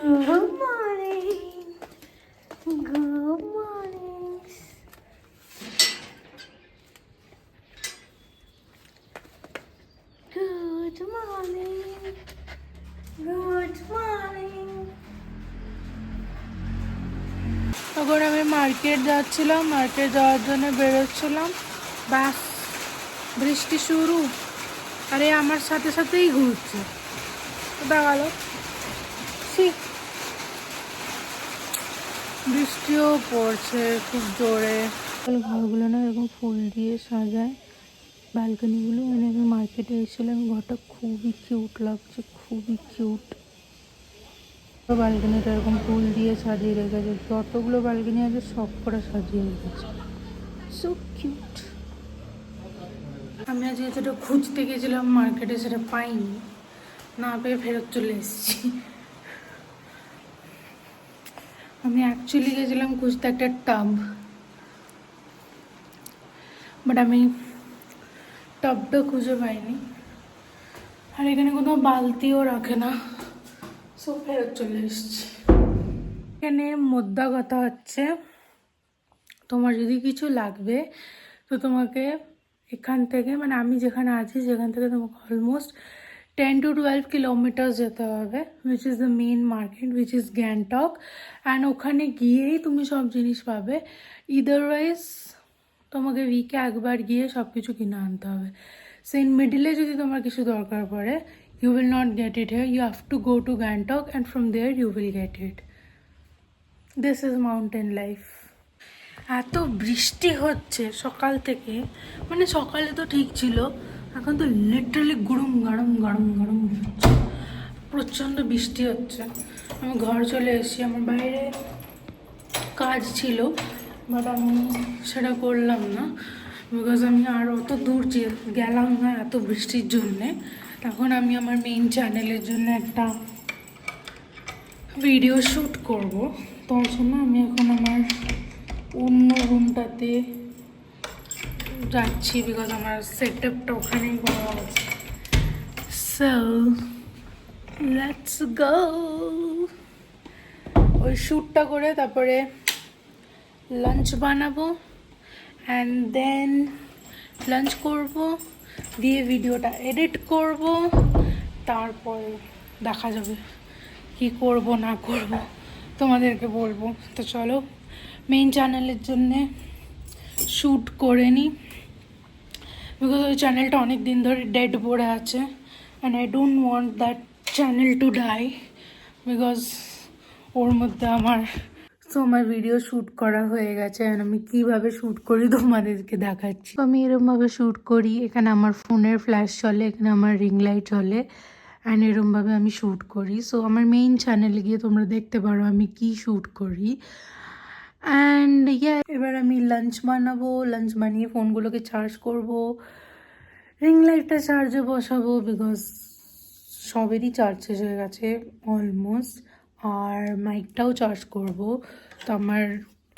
Good morning. Good morning. Good morning. Good morning. তখন আমি market যাওয়ার জন্য বেরোচ্ছিলাম, বাস বৃষ্টি শুরু। আরে আমার সাথে সাথেই ঘুরছে, দাঁড়ালো বৃষ্টিও পড়ছে খুব জোরে। ঘরগুলো না এরকম ফুল দিয়ে সাজায়, ব্যালকনিগুলো। মানে আমি মার্কেটে এসেছিলাম, ঘরটা খুবই কিউট লাগছে, খুবই কিউট। ব্যালকনিটা এরকম ফুল দিয়ে সাজিয়ে রেখেছে, যতগুলো ব্যালকনি আছে সব করে সাজিয়ে রেখেছে, সো কিউট। আমি আজকে যেটা খুঁজতে গেছিলাম মার্কেটে সেটা পাইনি, না পেয়ে ফেরত চলে এসেছি। আমি অ্যাকচুয়ালি গেছিলাম খুঁজতে একটা টাব, বাট আমি টাবটা খুঁজে পাইনি। আর এখানে কোথাও বালতিও রাখে না, সো ফেরত চলে এসেছি। এখানে মোদ্দা কথা হচ্ছে, তোমার যদি কিছু লাগবে তো তোমাকে এখান থেকে, মানে আমি যেখানে আছি সেখান থেকে তোমাকে অলমোস্ট 10 to 12 কিলোমিটার্স যেতে হবে, which is the main market, which is Gangtok. And ওখানে গিয়েই তুমি সব জিনিস পাবে। ইদারওয়াইজ তোমাকে উইকে একবার গিয়ে সব কিছু কিনে আনতে হবে। সো ইন মিডিলে যদি তোমার কিছু দরকার পড়ে, you will not get it here, you have to go to Gangtok and from there you will get it. This is mountain life. এত বৃষ্টি হচ্ছে সকাল থেকে, মানে সকালে তো ঠিক ছিল, এখন তো লিটারালি গরম গরম গরম গরম হচ্ছে, প্রচণ্ড বৃষ্টি হচ্ছে। আমি ঘর চলে এসেছি, আমার বাইরে কাজ ছিল, বাট আমি সেটা করলাম না, বিকজ আমি আর অত দূর গেলাম না এত বৃষ্টির জন্যে। তখন আমি আমার মেইন চ্যানেলের জন্য একটা ভিডিও শ্যুট করব, তার জন্য আমি এখন আমার অন্য রুমটাতে যাচ্ছি, বিকজ আমার সেটআপটা ওখানেই করা আছে। So let's go. ওই শ্যুটটা করে তারপরে লাঞ্চ বানাবো, অ্যান্ড দেন লাঞ্চ করব, দিয়ে ভিডিওটা এডিট করব, তারপরে দেখা যাবে কি করব না করব, তোমাদেরকে বলবো। তো চলো মেইন চ্যানেলের জন্যে শ্যুট করে নিই, বিকজ ওই চ্যানেলটা অনেক দিন ধরে ডেড পড়ে আছে, and I don't want that channel to die, because ওর মধ্যে আমার ভিডিও শ্যুট করা হয়ে গেছে। অ্যান্ড আমি কীভাবে শ্যুট করি তোমাদেরকে দেখাচ্ছি। আমি এরমভাবে শ্যুট করি, এখানে আমার ফোনের ফ্ল্যাশ চলে, এখানে আমার রিং লাইট চলে, অ্যান্ড এরমভাবে আমি শ্যুট করি। সো আমার মেইন চ্যানেলে গিয়ে তোমরা দেখতে পারো আমি কি শ্যুট করি। অ্যান্ড এবার আমি লাঞ্চ বানাবো, লাঞ্চ বানিয়ে ফোনগুলোকে চার্জ করব, রিং লাইটটা চার্জে বসাবো, বিকজ সবেরই চার্জ শেষ হয়ে গেছে অলমোস্ট। আর মাইকটাও চার্জ করব, তো আমার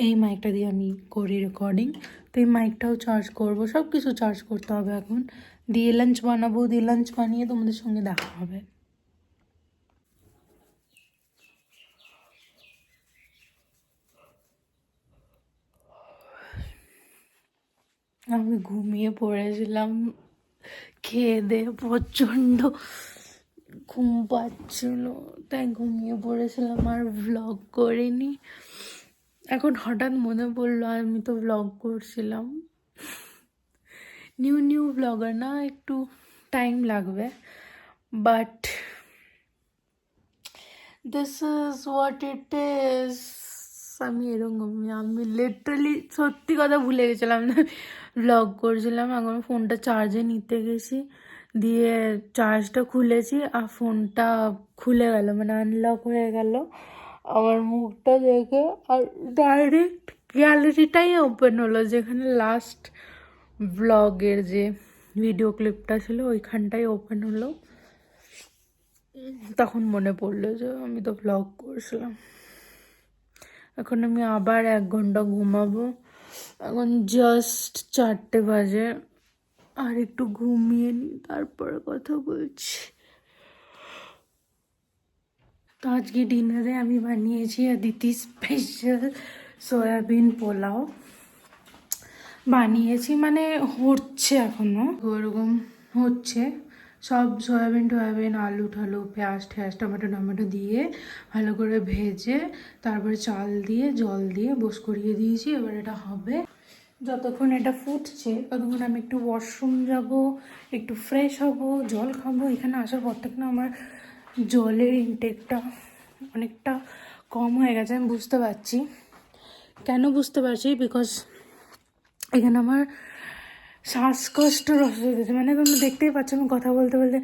এই মাইকটা দিয়ে আমি করি রেকর্ডিং, তো এই মাইকটাও চার্জ করব, সব কিছু চার্জ করতে হবে এখন। দিয়ে লাঞ্চ বানাবো, দিয়ে লাঞ্চ বানিয়ে তোমাদের সঙ্গে দেখা হবে। আমি ঘুমিয়ে পড়েছিলাম, খেয়ে দিয়ে প্রচণ্ড ঘুম পাচ্ছিল, তাই ঘুমিয়ে পড়েছিলাম, আর ভ্লগ করিনি। এখন হঠাৎ মনে পড়লো আমি তো ভ্লগ করছিলাম। নিউ ভ্লগার না, একটু টাইম লাগবে, but this is what it is. আমি এরকমই, আমি লিটারালি সত্যি কথা ভুলে গেছিলাম না ভ্লগ করছিলাম। এখন ফোনটা চার্জে নিতে গেছি, দিয়ে চার্জটা খুলেছি আর ফোনটা খুলে গেল, মানে আনলক হয়ে গেল। আমার মুখটা দেখে আর ডাইরেক্ট গ্যালারিটাই ওপেন হলো, যেখানে লাস্ট ব্লগের যে ভিডিও ক্লিপটা ছিল ওইখানটাই ওপেন হলো। তখন মনে পড়লো যে আমি তো ভ্লগ করছিলাম। এখন আমি আবার 1 ঘন্টা ঘুমাবো, এখন জাস্ট 4টে বাজে, আর একটু ঘুমিয়ে নিই তারপরে কথা বলছি। তো আজকে ডিনারে আমি বানিয়েছি অদিতি স্পেশাল সয়াবিন পোলাও বানিয়েছি, মানে হচ্ছে এখনো ওরকম হচ্ছে। সব সয়াবিন আলু ঠালু পেঁয়াজ ঠেয়াজ টমেটো টমেটো দিয়ে ভালো করে ভেজে তারপরে চাল দিয়ে জল দিয়ে বস করিয়ে দিয়েছি। এবার এটা হবে, যতক্ষণ এটা ফুটছে ততক্ষণ আমি একটু ওয়াশরুম যাব, একটু ফ্রেশ হব, জল খাবো। এখানে আসার পর থেকে না আমার জলের ইনটেকটা অনেকটা কম হয়ে গেছে, আমি বুঝতে পারছি। কেন বুঝতে পারছি? বিকজ এখানে আমার শ্বাসকষ্ট হয়ে গেছে, মানে তুমি দেখতেই পাচ্ছ আমি কথা বলতে বলতে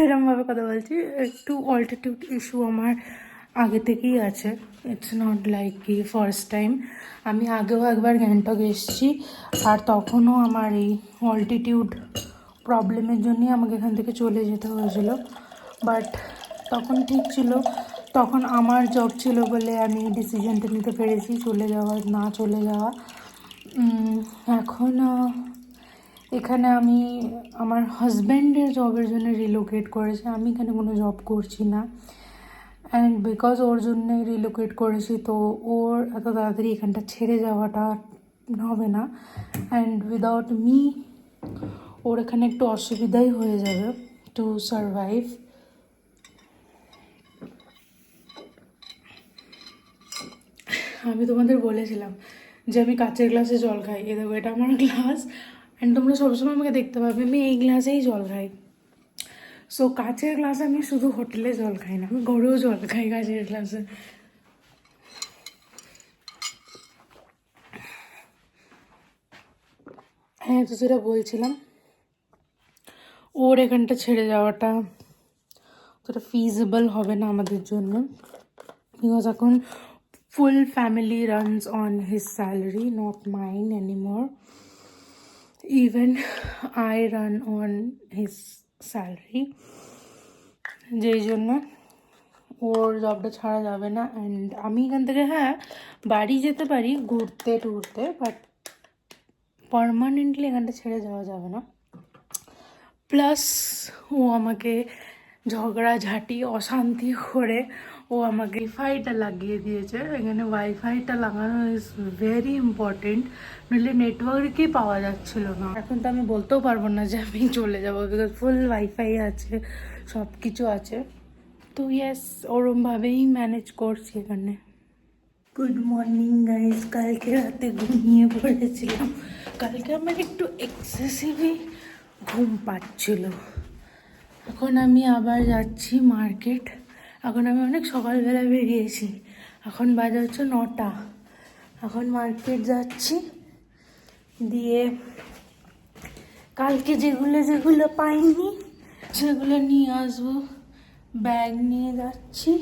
এরকমভাবে কথা বলছি। একটু অল্টিটিউড ইস্যু আমার আগে থেকেই আছে, ইটস নট লাইক কি ফার্স্ট টাইম। আমি আগেও একবার গ্যাংটক এসেছি আর তখনও আমার এই অল্টিটিউড প্রবলেমের জন্যই আমাকে এখান থেকে চলে যেতে হয়েছিল। বাট তখন ঠিক ছিল, তখন আমার জব ছিল বলে আমি ডিসিশনটা নিতে পেরেছি চলে যাওয়া না চলে যাওয়া। এখন এখানে আমি আমার হাজব্যান্ডের জবের জন্য রিলোকেট করেছি, আমি এখানে কোনো জব করছি না। অ্যান্ড বিকজ ওর জন্যে রিলোকেট করেছি, তো ওর এত তাড়াতাড়ি এখানটা ছেড়ে যাওয়াটা হবে না। অ্যান্ড উইদাউট মি ওর এখানে একটু অসুবিধাই হয়ে যাবে টু সারভাইভ। আমি তোমাদের বলেছিলাম যে আমি কাচের গ্লাসে জল খাই, এ দেখো এটা আমার গ্লাস, অ্যান্ড তোমরা সবসময় আমাকে দেখতে পাবে আমি এই গ্লাসেই জল খাই। সো কাচের গ্লাসে আমি শুধু হোটেলে জল খাই না, আমি ঘরেও জল খাই কাচের গ্লাসে। হ্যাঁ, তো যেটা বলছিলাম, ওর এখানটা ছেড়ে যাওয়াটা অতটা ফিজিবল হবে না আমাদের জন্য, বিকজ এখন full family runs on his salary, not mine anymore. Even I run on his salary, যেই জন্য ওর জবটা ছাড়া যাবে না। অ্যান্ড আমি এখান থেকে হ্যাঁ বাড়ি যেতে পারি ঘুরতে টুরতে, বাট পারমানেন্টলি এখানটা ছেড়ে যাওয়া যাবে না। প্লাস ও আমাকে ঝগড়াঝাটি অশান্তি করে ও আমাকে ওয়াইফাইটা লাগিয়ে দিয়েছে। এখানে ওয়াইফাইটা লাগানো ইজ ভেরি ইম্পর্টেন্ট, নইলে নেটওয়ার্কই পাওয়া যাচ্ছিল না। এখন তো আমি বলতেও পারবো না যে আমি চলে যাবো, বিকজ ফুল ওয়াইফাই আছে, সব কিছু আছে। তো ইয়েস, ওরমভাবেই ম্যানেজ করছি এখানে। Good morning guys. কালকে রাতে ঘুমিয়ে পড়েছিলাম, কালকে আমার একটু এক্সেসিভই ঘুম পাচ্ছিল। এখন আমি আবার যাচ্ছি মার্কেট। এখন আমি অনেক সকালবেলা বেরিয়েছি, এখন বাজে হচ্ছে 9টা। এখন মার্কেট যাচ্ছি, দিয়ে কালকে যেগুলো পাইনি সেগুলো নিয়ে আসবো। ব্যাগ নিয়ে যাচ্ছি,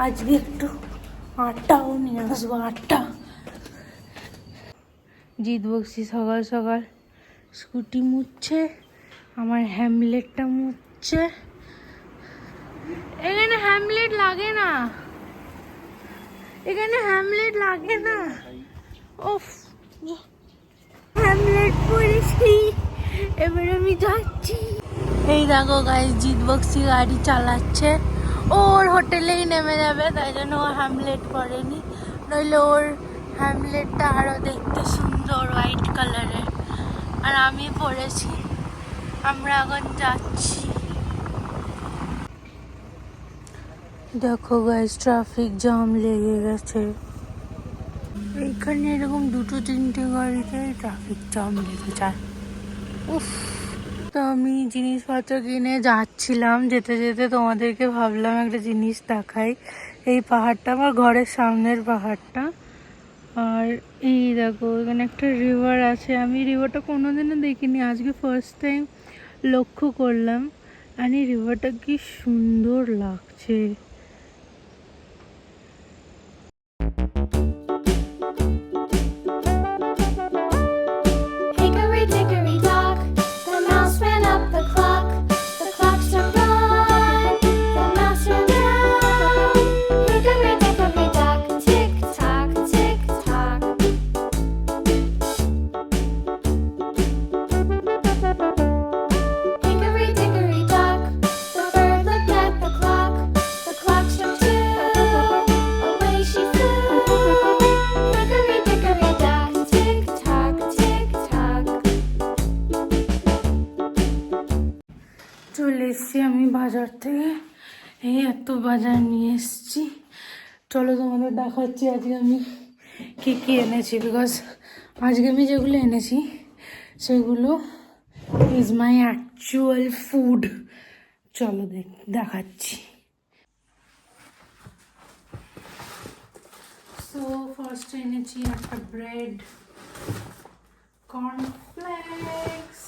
আজকে একটু আটাও নিয়ে আসবো, আটা। জিৎ বক্সি সকাল সকাল স্কুটি মুছছে, আমার হ্যামলেটটা মুছছে। এখানে হ্যামলেট লাগে না, এখানে হ্যামলেট লাগে না। ওফ, হ্যামলেট পরেছি, এবার আমি যাচ্ছি। এই দেখো গাইস, জিৎ বক্সি গাড়ি চালাচ্ছে, ওর হোটেলেই নেমে যাবে, তাই জন্য ও হ্যামলেট পরেনি, নইলে ওর হ্যামলেটটা আরো দেখতে সুন্দর হোয়াইট কালারের। আর আমি পরেছি, আমরা এখন যাচ্ছি। দেখো গাইস, ট্রাফিক জ্যাম লেগে গেছে এইখানে, এরকম 2-3টে গাড়িতে ট্রাফিক জ্যাম লেগে যায়। উফ। তো আমি জিনিসপত্র কিনে যাচ্ছিলাম, যেতে যেতে তোমাদেরকে ভাবলাম একটা জিনিস দেখাই। এই পাহাড়টা আমার ঘরের সামনের পাহাড়টা, আর এই দেখো এখানে একটা রিভার আছে। আমি রিভারটা কোনোদিনও দেখিনি, আজকে ফার্স্ট টাইম লক্ষ্য করলাম। আর এই রিভারটা কি সুন্দর লাগছে। Hickory dickory dock, the mouse ran up the clock. The clock struck one, the mouse ran down. Hickory dickory dock, tick tock, tick tock. Hickory dickory dock, the bird looked at চলে এসছি আমি বাজার থেকে, এই এত বাজার নিয়ে এসছি। চলো তোমাদের দেখাচ্ছি আজকে আমি কী কী এনেছি, বিকজ আজকে আমি যেগুলো এনেছি সেগুলো ইজ মাই অ্যাকচুয়াল ফুড। চলো দেখাচ্ছি। সো ফার্স্ট এনেছি একটা ব্রেড, কর্নফ্লেক্স,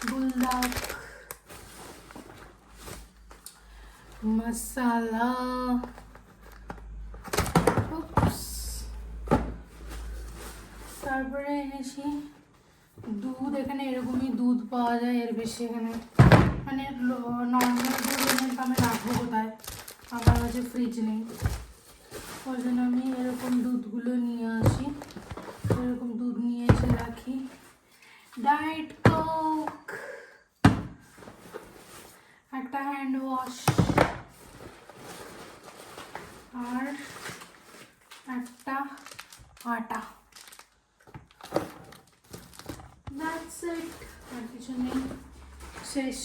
বুলডক, মশালা, তারপরে এনেছি দুধ। এখানে এরকমই দুধ পাওয়া যায়, এর বেশি এখানে মানে নর্মাল দুধ এনে আমি রাখবো কোথায়, আমার কাছে ফ্রিজ নেই, ওই জন্য আমি এরকম দুধগুলো নিয়ে আসি, এরকম দুধ নিয়ে এসে রাখি। ডায়েট কোক, একটা হ্যান্ড ওয়াশ, আর একটা আটা। That's it, আর কিছু নেই, শেষ।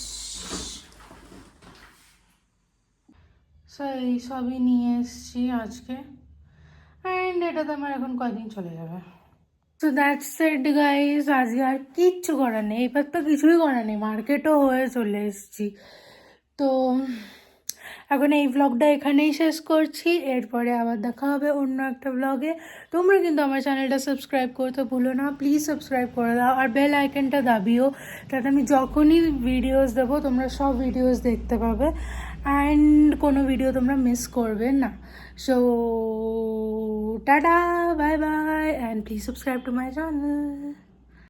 সো এই সবই নিয়ে এসেছি আজকে, অ্যান্ড এটাতে আমার এখন কয়দিন চলে যাবে। সো দ্যাটস ইট গাইস, আজকে আর কিচ্ছু করার নেই, এবার তো কিছুই করার নেই, মার্কেটও হয়ে চলে এসেছি। তো এখন এই ব্লগটা এখানেই শেষ করছি, এরপরে আবার দেখা হবে অন্য একটা ব্লগে। তোমরা কিন্তু আমার চ্যানেলটা সাবস্ক্রাইব করতে ভুলো না, প্লিজ সাবস্ক্রাইব করে দাও, আর বেল আইকনটা দাবিও, তাতে আমি যখনই ভিডিওস দেবো তোমরা সব ভিডিওস দেখতে পাবে, অ্যান্ড কোনো ভিডিও তোমরা মিস করবে না। So tata, bye bye, and please subscribe to my channel.